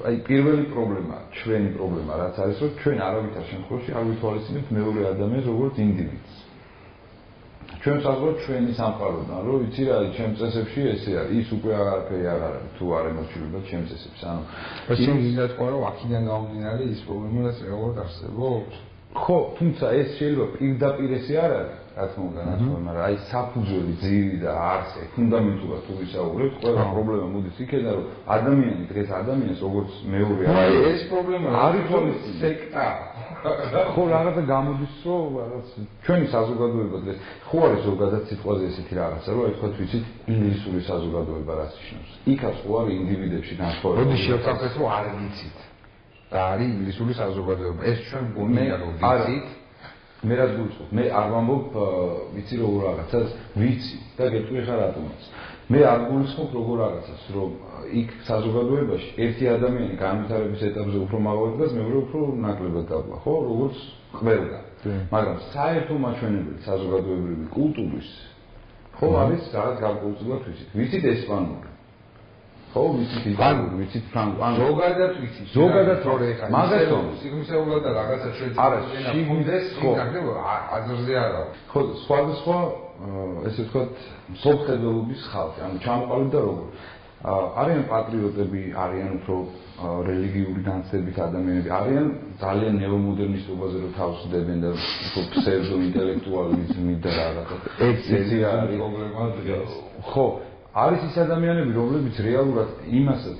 აი პირველი პრობლემა, ჩვენი პრობლემა რაც არის, რომ ჩვენ არავითარ შემთხვევაში არ ვითვალისწინებთ მეორე ადამიანს როგორც ინდივიდს. ჩვენ საზღვარგარეთ ჩვენი სამყაროდან, რომ იცი რა, ჩემს წესებში ესე არის, ის უკვე აღარაფერი აღარ არის, თუ არ ემორჩილება ჩემს წესებს. ანუ შენ გინდა თქვა, რომ აქედან გამომდინარე ის პრობლემა რაც რეალურად არსებობს. ხო, თუმცა ეს შეიძლება პირდაპირ ესე არ არის, რა თქმა უნდა, მაგრამ აი საფუძველი, ძირი და არსი, ფუნდამენტურად თუ ვისაუბრებთ, ყველა პრობლემა მოდის იქედან, რომ ადამიანი დღეს ადამიანს როგორც მეორე აი ეს პრობლემა არის სექტა. ხო, რაღაცა გამოდის, რომ რაღაც ჩვენი საზოგადოება დღეს ხო არის ზოგადად სიტყვაზე ესეთი რაღაცა, რომ აი თქვათ ვიცით, ინგლისური საზოგადოება რაც ნიშნავს. იქაც ხო არის ინდივიდებში განსხვავება. როდის შევწავდეთ, რომ არ ვიცით. და არის ინგლისური საზოგადოება. ეს ჩვენ გონია რომ ვიცით. მე რაც გულწრფობ, მე არ ვამბობ, ვიცი როგორ რაღაცას, ვიცი და გეტყვი ხარ რატომაც. მე არ გულისხმობ როგორ რაღაცას, რომ იქ საზოგადოებაში ერთი ადამიანი განვითარების ეტაპზე უფრო მაღლა დგას, მეორე უფრო ნაკლებად დაბლა, ხო, როგორც ყველგან. მაგრამ საერთო მაჩვენებელი საზოგადოებრივი კულტურის ხო არის რაღაც გარკვეულწილად ვიცით ესპანური ხო ვიცით იტალიური ვიცით ფრანგული ზოგადად ვიცით ზოგადად მაგასთან სიგნისეულად და რაღაცა შეიძლება არა შიგნიდეს ხო აზრზე არა ხო სხვადასხვა ესე ვთქვათ მსოფლმხედველობის ხალხი ანუ ჩამოყალიბდა და როგორ არიან პატრიოტები არიან უფრო რელიგიური განცდებით ადამიანები არიან ძალიან ნეომოდერნისტობაზე რომ თავს დებენ და უფრო ფსევდო ინტელექტუალიზმი და რაღაცა ეს არის პრობლემა დღეს ხო არის ის ადამიანები რომლებიც რეალურად იმასაც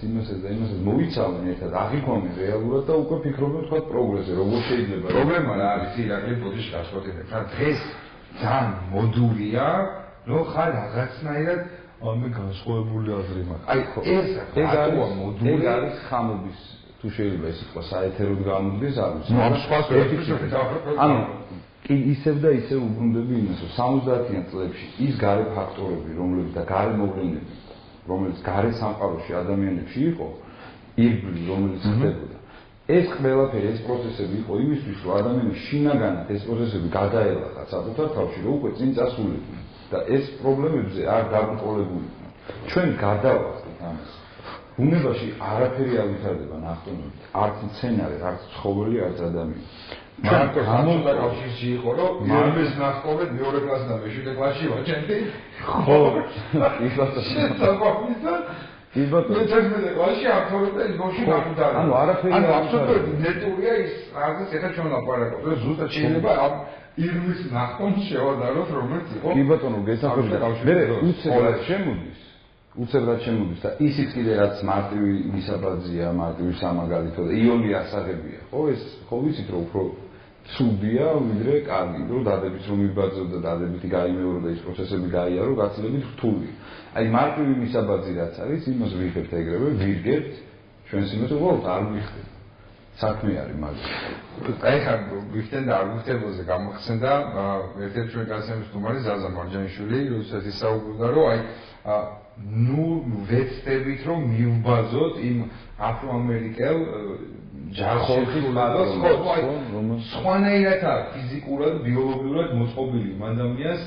მოიცავენ ერთად აღიქვამენ რეალურად და უკვე ფიქრობენ თქვა პროგრესზე როგორ შეიძლება პრობლემა რა არის ირაკლი ბოდიში გასვეთებ რა დღეს ძალიან მოდულია რომ ხარ რაღაცნაირად ამე განსხვავებული აზრი მაქვს. აი ეს რატოა მოდული? ეს არის ხამობის თუ შეიძლება ეს თქვა საეთეროდ გამოდგეს არის. ამ სხვას ანუ კი ისევ და ისევ უბრუნდები იმას, რომ 70-იან წლებში ის გარე ფაქტორები, რომლებიც და გარე მოვლენები, რომელიც გარე სამყაროში ადამიანებში იყო, ირგვლივ რომელიც ხდებოდა. ეს ყველაფერი ეს პროცესები იყო იმისთვის, რომ ადამიანები შინაგანად ეს პროცესები გადაელახათ საკუთარ თავში, რომ უკვე წინ წასულიყვნენ. და ეს პრობლემებზე არ დაბრკოლებული. ჩვენ გადავახდით ამას. ბუნებაში არაფერი არ ვითარდება ნახტომით. არც მცენარე, არც ცხოველი, არც ადამიანი. მარტო გამონდა კავშირში იყო, რომ მამის ნახტომით მეორე კლასიდან მეშვიდე კლასში ვაჩენდი. ხო. ის ბატონო. ის ბატონო. მეცხრამეტე კლასში აბსოლუტურად ის ბავშვი გამუდარა. ანუ არაფერი არ აბსოლუტურად ნეტურია ის რაღაცა ეხა ჩვენ ლაპარაკობთ. ზუსტად შეიძლება ამ ირმის ნახტომს შევადაროთ რომელიც იყო კი ბატონო გესახებია მე უცებრად შემოდის და ისიც კიდე რაც მარტივი მისაბაძია მარტივი სამაგალითო და იონი ასაღებია ხო ეს ხო ვიცით რომ უფრო ცუდია ვიდრე კარგი რომ დადებით რომ მიბაძო და დადებითი გაიმეორო და ის პროცესები გაიარო გაცილებით რთულია აი მარტივი მისაბაძი რაც არის იმას ვიღებთ ეგრევე ვირგებთ ჩვენს იმას უბრალოდ არ ვიხდეთ საქმე არის მაგას. აი ხა გვიხდენ და არ გვიხდებოზე გამახსენდა ერთ-ერთი ჩვენ გასცემის სტუმარი ზაზა მარჯანიშვილი, როდესაც ისაუბრდა რომ აი ნუ ვეცდებით რომ მივბაზოთ იმ აფრო-ამერიკელ ჯარხორხილებას ხო აი სხვანაირად არის ფიზიკურად ბიოლოგიურად მოწყობილი ადამიანს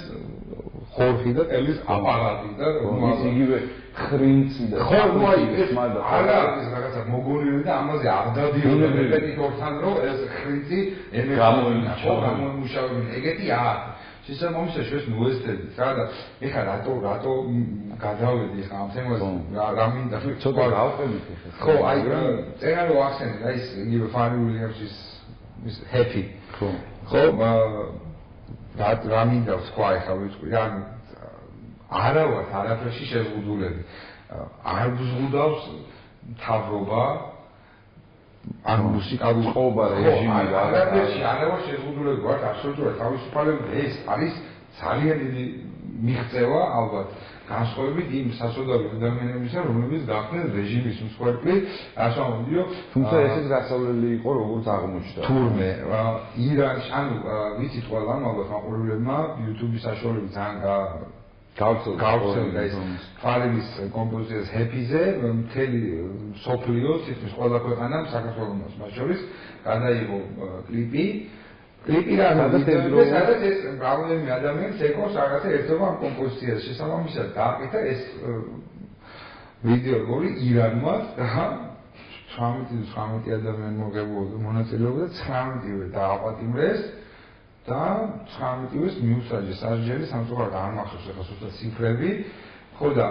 ხორხი და ყელის აპარატი და ის იგივე ხრინცი და ხო აი ეს არა ის რაღაცა მოგონილი და ამაზე არ დადიოდნენ რეპეტიტორთან რომ ეს ხრინცი გამოიმუშავებინ ეგეთი არ შესაბამისად ჩვენ მოესწრებით რა და ეხლა რატო გადავედი ხა ამ თემაზე რა მინდა ცოტა გავყევით ხო აი წერა რომ ახსენე რა ის იგივე ფარი უილიამსის ის ჰეპი ხო რა მინდა თქვა ეხლა ვიტყვი რა არა ვარ არაფერში შეზღუდულები არ ვზღუდავს მთავრობა ან მუსიკალური ყობა რეჟიმი არაფერში არა ვარ შეზღუდულები ვარ აბსოლუტურად თავისუფალები ეს არის ძალიან დიდი მიღწევა ალბათ განსხვავებით იმ სასოდავი ადამიანებისა რომლებიც გახდნენ რეჟიმის მსხვერპლი ასამოდიო თუმცა ესეც გასავლელი იყო როგორც აღმოჩნდა თურმე ირანში ანუ ვიცით ყველა ალბათ მაყურებლებმა YouTube-ის საშუალებით ძალიან გავრცელდა ეს ფარების კომპოზიციას ჰეპიზე მთელი სოფლიო თითქმის ყველა ქვეყანამ საქართველოს მათ შორის გადაიღო კლიპი რა სადაც ეს გავლენები ადამიანს ეკოს რაღაცა ერთობა ამ კომპოზიციას შესაბამისად გააკეთა ეს ვიდეო როგორი ირანმა და 19 ადამიანი მოგებოდა მონაწილეობდა 19-ვე დააპატიმრეს და 19-ვეს მიუსაჯეს სასჯელი სამწუხაროდ არ მახსოვს ახლა ზუსტად ციფრები ხო და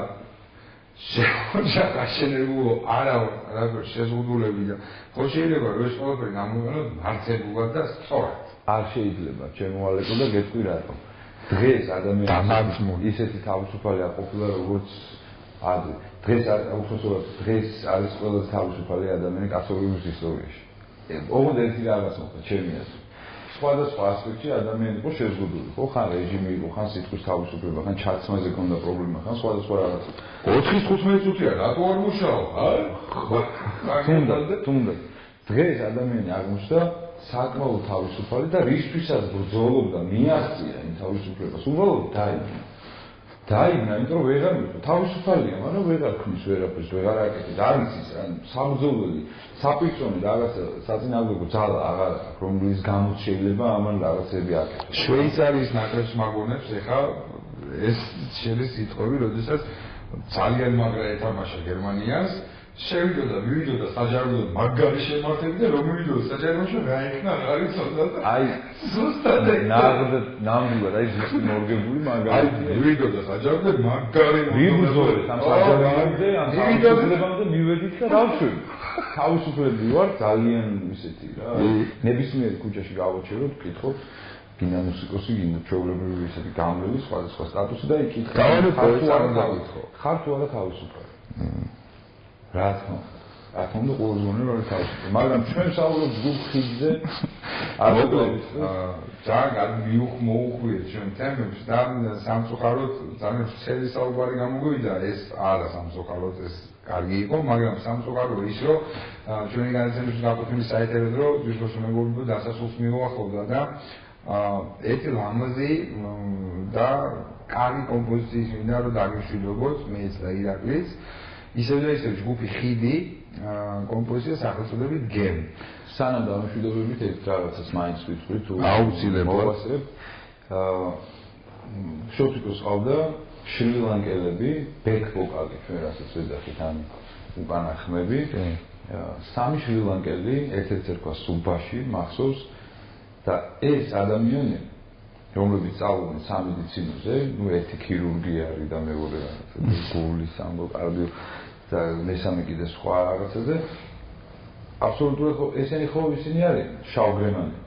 შეაშენებულო არა რაღაც შეზღუდულები და ხო შეიძლება რომ ეს ყველაფერი გამოიყენოს მარცებულად და სწორად არ შეიძლება შემოალეკო და გეტყვი რატომ დღეს ადამიანები ისეთი თავისუფალი არ ყოფილა როგორც ადრე დღეს უბრალოდ დღეს არის ყველაზე თავისუფალი ადამიანი კაცობრიობის ისტორიაში ოღონდ ერთი რაღაც მოხდა ჩემი აზრით სხვადასხვა ასპექტში ადამიანი იყო შეზღუდული ხო ხან რეჟიმი იყო ხან სიტყვის თავისუფლება ხან ჩაცმაზე ქონდა პრობლემა ხან სხვადასხვა რაღაცა 4-15 წუთია რატო არ მუშაობ ხო თუნდაც დღეს ადამიანი აღმოჩნდა საკმაოდ თავისუფალი და რისთვისაც ბრძოლობდა მიაღწია იმ თავისუფლებას უბრალოდ დაიბნა იმიტომ რომ ვეღარ მიყო თავისუფალია მაგრამ ვეღარ ქმნის ვერაფერს ვეღარ აკეთებს არ იცის ან საბრძოლველი საპირწონი რაღაცა საწინააღმდეგო ძალა აღარ აქვს რომლის გამოც შეიძლება ამან რაღაცები აკეთოს შვეიცარიის ნაკრებს მაგონებს ეხა ეს შელის სიტყვები, როდესაც ძალიან მაგრა ეთამაშა გერმანიას, შევიდოდა, მივიდოდა საჯარიმოდ მაგარი შემართები და რომ მივიდოდა საჯარიმოში რა იქნა, არ იცოდა და აი ზუსტად ნამდვილად აი ზუსტად მორგებული მაგარი. აი მივიდოდა საჯარიმოდ მაგარი მიბრძოლეთ ამ საჯარიმოდზე, ამ თავისუფლებამდე მივედით და რავშვები. თავისუფლები ვარ ძალიან ისეთი რა. ნებისმიერ ქუჩაში გავაჩეროთ, ვკითხოთ გინამუსიკოსი, გინდა ჩვეულებრივი ისეთი გამლელი, სხვადასხვა სტატუსი და იკითხე. ხარ თუ არა თავისუფალი. რა თქმა უნდა, ყველაზე უნდა რომ თავისუფალი. მაგრამ ჩვენ საუბრობთ გუგ ხიდზე, არ ვიყავით. ძალიან მოუხვიეთ ჩვენ თემებს და სამწუხაროდ ძალიან ცელი საუბარი გამოგვივიდა, ეს არა სამწუხაროდ ეს კარგი იყო, მაგრამ სამწუხარო ის რომ ჩვენი განაცემის გაყოფილი საერთოდ რომ ძირფოს მეგობრებო დასასრულს მიუახლოვდა და ერთი ლამაზი და კარგი კომპოზიციის მინდა რომ დაგიშვიდობოთ მეც და ირაკლის ისევ და ისევ ჯგუფი ხიდი კომპოზიცია სახელწოდებით გემ. სანამ დამშვიდობებით ერთ რაღაცას მაინც ვიტყვი თუ აუცილებლად მოვასწრებ. შოთიკოს ყავდა შრი-ლანკელები, ბექ ვოკალი ჩვენ რასაც ვეძახით ან უკანა ხმები. სამი შრი-ლანკელი, ერთ-ერთი ერქვა სუბაში, მახსოვს და ეს ადამიანები, რომლებიც სწავლობენ სამედიცინოზე, ну ერთი ქირურგი არის და მეორე გულის ამბო კარდიო და მესამე კიდე სხვა რაღაცაზე. აბსოლუტურად ესენი ხო ისინი არიან შავგრემანები,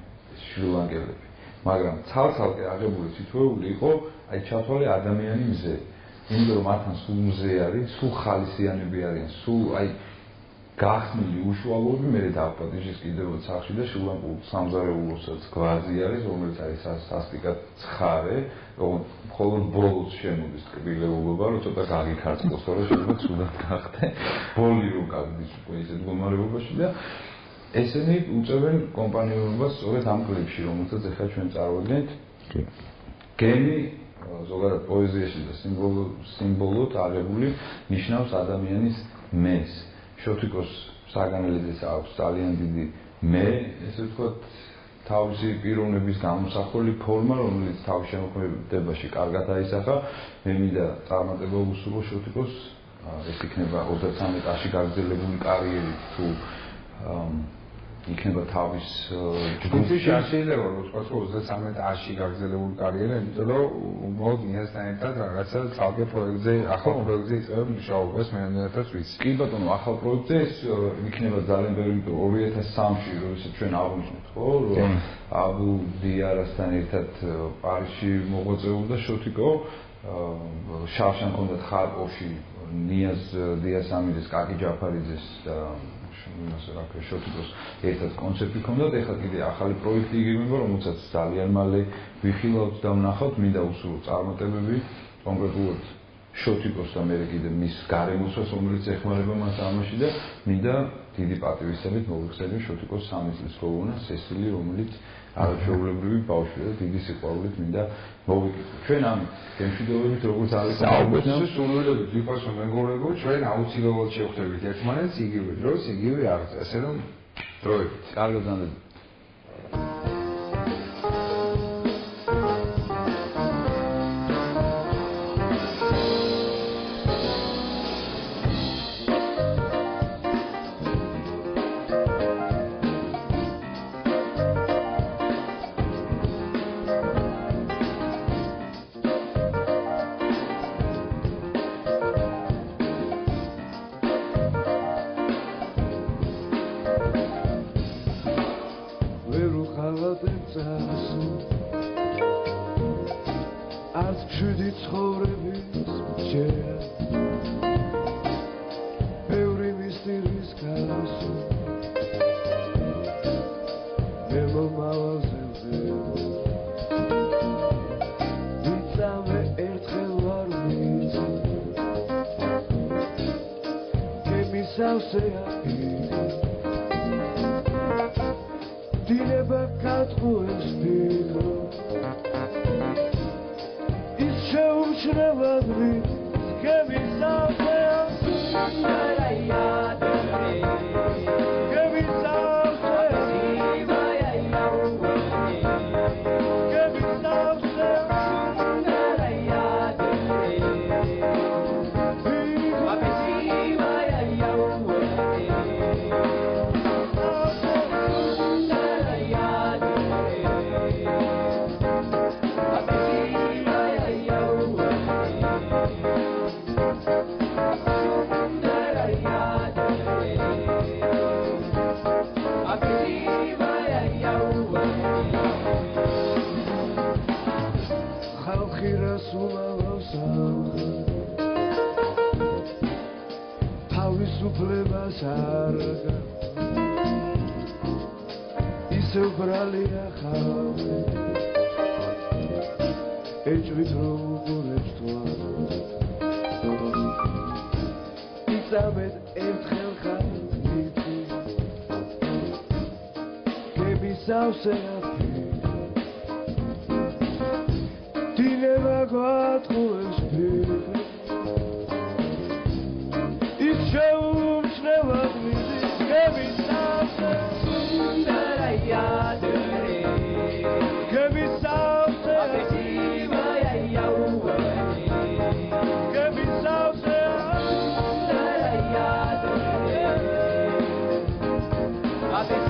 შრი-ლანკელები. მაგრამ ცალ-ცალკე აღებული თითოეული იყო აი ჩათვალე ადამიანი მზე. იმიტომ რომ მათთან სულ მზე არის, სულ ხალისიანები არიან, სულ აი გახსნილი უშუალოები მე დავაპატიჟეს კიდევ სახში და შულანკულ სამზარეულოსაც გვაზი არის, რომელიც არის სასტიკად ცხარე, მხოლოდ ბოლოს შემოდის ტკბილეულობა, რომ ცოტა გაგიქარწყოს, რომ შეიძლება ცუდად გახდე. ბოლი რომ გავიდეს უკვე ისეთ მდგომარეობაში და ესენი უწევენ კომპანიონობას სწორედ ამ კლიპში, რომელსაც ახლა ჩვენ წარვადგენთ. გემი ზოგადად პოეზიაში და სიმბოლოდ აღებული ნიშნავს ადამიანის მეს. შოთიკოს საგანელიძეს აქვს ძალიან დიდი მე, ესე ვთქვათ, თავისი პიროვნების გამოსახული ფორმა, რომელიც თავის შემოქმედებაში კარგად აისახა. მე მინდა წარმატება უსურვო შოთიკოს, ეს იქნება 33-ში გაგრძელებული კარიერი თუ იქნება თავის ჯგუფი შეიძლება რომ ვთქვათ 33-ში გაგრძელებული კარიერა, იმიტომ რომ უბრალოდ ინესთან ერთად რაღაცა ცალკე პროექტზე, ახალ პროექტზე იწყებ მუშაობას მენეჯერთან ვიცი. კი ბატონო, ახალ პროექტზე ეს იქნება ძალიან ბევრი, 2003-ში, როდესაც ჩვენ აღვნიშნეთ, ხო, რომ აბუ დიარასთან ერთად პარიზში მოღვაწეობდა შოთიკო, შავშან ჰქონდათ ხარკოვში ნიაზ დიასამიძეს, კაკი ჯაფარიძეს და შოთიკოს ერთად კონცერტი ჰქონდათ, ეხლა კიდე ახალი პროექტი იგივნება, რომელსაც ძალიან მალე ვიხილავთ და ვნახავთ, მინდა უსურვო წარმატებები, კონკრეტულად შოთიკოს და მე კიდე მის გარემოსვას, რომელიც ეხმარება მას ამაში და მინდა დიდი პატივისცემით მოვიხსენებო შოთიკოს 3 წლის გოგონა სესილი, რომელიც არაჩვეულებრივი ბავშვია და დიდი სიყვარულით მინდა მოვიკითხო. ჩვენ ამით გემშვიდობებით როგორც არის საუბრობთ, სულელებით ვიფასო მეგობრებო, ჩვენ აუცილებლად შევხვდებით ერთმანეთს იგივე დროს, იგივე არც, ასე რომ დროებით. კარგად ზანდება. ისე ბრალია ხარ ეჭვით რომ უგურებთვა იცამეთ ერთხელ ხარ მიწი გებისავსეაფი დინება გვატყუებს ფიქრი ის შეუმჩნევად მიზის გებისავსეაფი I've